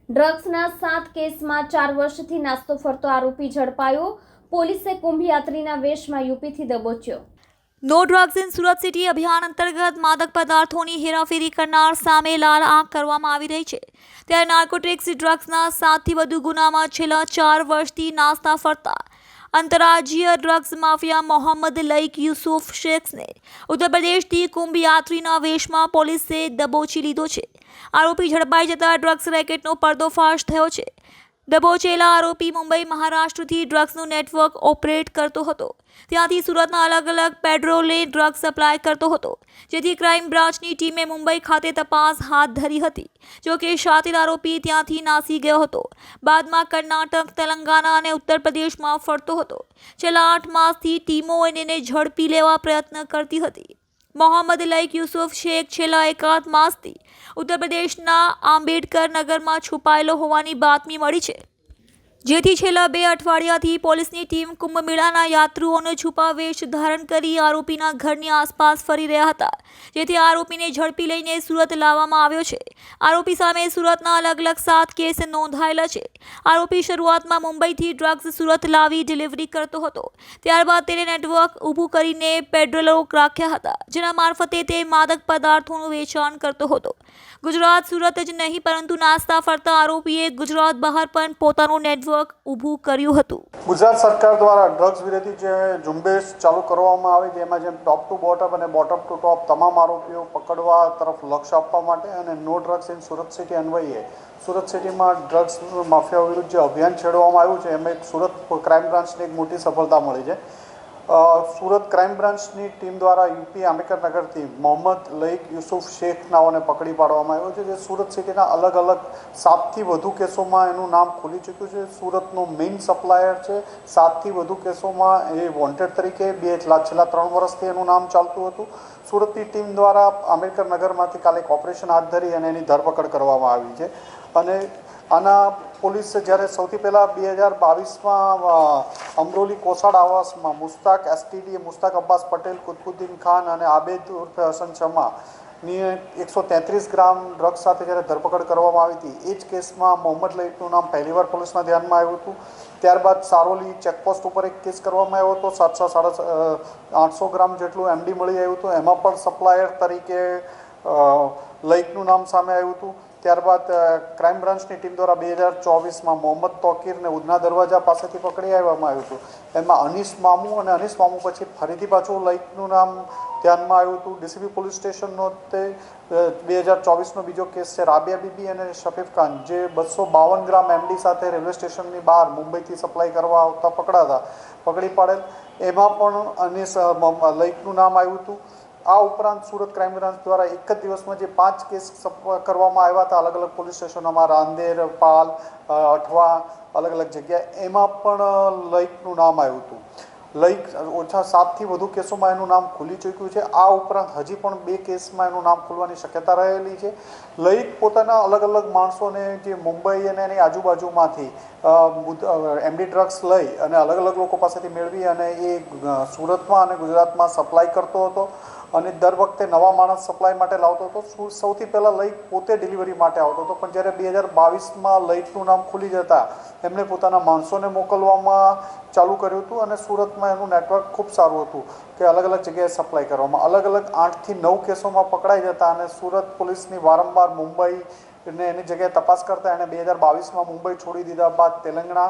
ડ્રગ્સના 7 કેસમાં 4 વર્ષથી નાસ્તો ફરતો આરોપી ઝડપાયો. પોલીસે કુંભયાત્રીના વેશમાં યુપીથી દબોચ્યો. No drugs in Surat city અભિયાન અંતર્ગત માદક પદાર્થોની હેરાફેરી કરનાર સામે લાલ આંખ કરવામાં આવી રહી છે. ત્યારે નાર્કોટિક્સ ડ્રગ્સના 7થી વધુ ગુનામાં છેલ્લા 4 વર્ષથી નાસ્તા ફરતા અંતરરાજ્ય ડ્રગ્સ માફિયા મોહમ્મદ લઈક યુસુફ શેખ્સને ઉત્તર પ્રદેશથી કુંભયાત્રીના વેશમાં પોલીસે દબોચી લીધો છે. આરોપી ઝડપાઈ જતા ડ્રગ્સ રેકેટનો પર્દોફાશ થયો છે. દબોચેલા આરોપી મુંબઈ મહારાષ્ટ્રથી ડ્રગ્સનું નેટવર્ક ઓપરેટ કરતો હતો. ત્યાંથી સુરતના અલગ અલગ પેડરોલને ડ્રગ્સ સપ્લાય કરતો હતો, જેથી ક્રાઇમ બ્રાન્ચની ટીમે મુંબઈ ખાતે તપાસ હાથ ધરી હતી. જોકે શાતિર આરોપી ત્યાંથી નાસી ગયો હતો. બાદમાં કર્ણાટક, તેલંગાણા અને ઉત્તર પ્રદેશમાં ફરતો હતો. છેલ્લા 8 માસથી ટીમો એને ઝડપી લેવા પ્રયત્ન કરતી હતી. મોહમ્મદ લઈક યુસુફ શેખ છેલ્લા 1 માસથી ઉત્તર પ્રદેશના આંબેડકર નગરમાં છુપાયેલો હોવાની બાતમી મળી છે, જેથી છેલ્લા 2 અઠવાડિયાથી પોલીસની ટીમ કુંભ મેળાના યાત્રુઓનો છુપા વેશ ધારણ કરી આરોપીના ઘરની આસપાસ ફરી રહ્યા હતા, જેથી આરોપીને ઝડપી લઈને સુરત લાવવામાં આવ્યો છે. આરોપી સામે સુરતના અલગ અલગ 7 કેસ નોંધાયેલા છે. આરોપી શરૂઆતમાં મુંબઈથી ડ્રગ્સ સુરત લાવી ડિલિવરી કરતો હતો. ત્યારબાદ તેને નેટવર્ક ઊભું કરીને પેડલરો રાખ્યા હતા, જેના મારફતે તે માદક પદાર્થોનું વેચાણ કરતો હતો. ગુજરાત સુરત જ નહીં પરંતુ નાસ્તા ફરતા આરોપીએ ગુજરાત બહાર પણ પોતાનું નેટવર્ક ઊભું કર્યું હતું. ગુજરાત સરકાર દ્વારા ડ્રગ્સ વિરોધી જે ઝુંબેશ ચાલુ કરવામાં આવે, જેમાં જેમ ટોપ ટુ બોટમ અને બોટમ ટુ ટોપ તમામ આરોપીઓ પકડવા તરફ લક્ષ્ય આપવા માટે અને no drugs in Surat city અન્વયે સુરત સિટીમાં ડ્રગ્સ માફિયા વિરુદ્ધ જે અભિયાન છેડવામાં આવ્યું છે, એમાં સુરત ક્રાઇમ બ્રાન્ચને એક મોટી સફળતા મળી છે. સુરત ક્રાઇમ બ્રાન્ચની ટીમ દ્વારા યુપી આંબેડકર નગરથી મોહમ્મદ લઈક યુસુફ શેખ નાઓને પકડી પાડવામાં આવ્યો છે, જે સુરત સિટીના અલગ અલગ 7થી વધુ કેસોમાં એનું નામ ખુલી ચૂક્યું છે. સુરતનો મેઇન સપ્લાયર છે. 7થી વધુ કેસોમાં એ વોન્ટેડ તરીકે છેલ્લા 3 વર્ષથી એનું નામ ચાલતું હતું. સુરતની ટીમ દ્વારા આંબેડકર નગરમાંથી કાલે એક ઓપરેશન હાથ ધરી અને એની ધરપકડ કરવામાં આવી છે. અને આના પોલીસ જ્યારે સૌથી પહેલાં 2022માં અમરોલી કોસાડ આવાસમાં મુસ્તાક અબ્બાસ પટેલ, કુતબુદ્દીન ખાન અને આબેદ ઉર્ફે હસન શમાની 133 ગ્રામ ડ્રગ્સ સાથે જ્યારે ધરપકડ કરવામાં આવી હતી, એ જ કેસમાં મોહમ્મદ લઈકનું નામ પહેલીવાર પોલીસના ધ્યાનમાં આવ્યું હતું. ત્યારબાદ સારોલી ચેકપોસ્ટ ઉપર એક કેસ કરવામાં આવ્યો હતો. 700-800 ગ્રામ જેટલું એમડી મળી આવ્યું હતું. એમાં પણ સપ્લાયર તરીકે લઈકનું નામ સામે આવ્યું હતું. ત્યારબાદ ક્રાઇમ બ્રાન્ચની ટીમ દ્વારા 2024માં મોહમ્મદ તોકીરને ઉધના દરવાજા પાસેથી પકડી આવવામાં આવ્યું હતું. એમાં અનીસ મામુ અને અનીસ મામુ પછી ફરીથી પાછું લઈકનું નામ ધ્યાનમાં આવ્યું હતું. ડીસીબી પોલીસ સ્ટેશનનો તે 2024નો બીજો કેસ છે. રાબિયા બીબી અને શફીફ ખાન, જે 252 ગ્રામ એમડી સાથે રેલવે સ્ટેશનની બહાર મુંબઈથી સપ્લાય કરવા આવતા પકડી પાડેલ. એમાં પણ અનીસ લઈકનું નામ આવ્યું હતું. આ ઉપરાંત સુરત ક્રાઇમ બ્રાન્ચ દ્વારા એક જ દિવસમાં જે 5 કેસ કરવામાં આવ્યા હતા અલગ અલગ પોલીસ સ્ટેશનોમાં, રાંદેર, પાલ, અઠવા, અલગ અલગ જગ્યાએ, એમાં પણ લઈકનું નામ આવ્યું હતું. લઈક ઓછા 7થી વધુ કેસોમાં એનું નામ ખુલી ચૂક્યું છે. આ ઉપરાંત હજી પણ 2 કેસમાં એનું નામ ખુલવાની શક્યતા રહેલી છે. લઈક પોતાના અલગ અલગ માણસોને જે મુંબઈ અને એની આજુબાજુમાંથી એમડી ડ્રગ્સ લઈ અને અલગ અલગ લોકો પાસેથી મેળવી અને એ સુરતમાં અને ગુજરાતમાં સપ્લાય કરતો હતો અને દર વખતે નવા માણસ સપ્લાય માટે લાવતો હતો. સૌથી પહેલાં લઈક પોતે ડિલિવરી માટે આવતો હતો, પણ જ્યારે 2022માં લઈકનું નામ ખુલી જતાં એમણે પોતાના માણસોને મોકલવામાં ચાલુ કર્યું હતું અને સુરતમાં એનું નેટવર્ક ખૂબ સારું હતું કે અલગ અલગ જગ્યાએ સપ્લાય કરવામાં. અલગ અલગ 8થી 9 કેસોમાં પકડાઈ જતા અને સુરત પોલીસની વારંવાર મુંબઈ ને એની જગ્યાએ તપાસ કરતા એણે 2022માં મુંબઈ છોડી દીધા બાદ તેલંગાણા,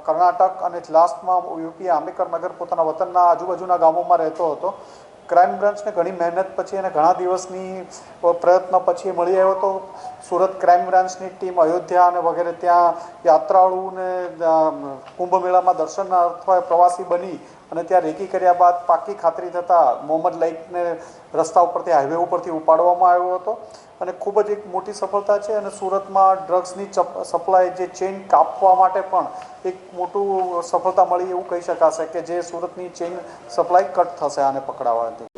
કર્ણાટક અને લાસ્ટમાં યુપી આંબેડકર નગર પોતાના વતનના આજુબાજુના ગામોમાં રહેતો હતો. ક્રાઇમ બ્રાન્ચને ઘણી મહેનત પછી અને ઘણા દિવસની પ્રયત્ન પછી મળી આવ્યો હતો. સુરત ક્રાઇમ બ્રાન્ચની ટીમ અયોધ્યા અને વગેરે ત્યાં યાત્રાળુને કુંભ મેળામાં દર્શનાર્થે પ્રવાસી બની અને ત્યાં રેકી કર્યા બાદ પાકી ખાતરી થતાં મોહમ્મદ લઈકને રસ્તા ઉપરથી, હાઈવે ઉપરથી ઉપાડવામાં આવ્યો હતો અને ખૂબ જ એક મોટી સફળતા છે. અને સુરતમાં ડ્રગ્સની સપ્લાય જે ચેઇન કાપવા માટે પણ એક મોટું સફળતા મળી એવું કહી શકાશે કે જે સુરતની ચેઇન સપ્લાય કટ થશે આને પકડાવવાથી.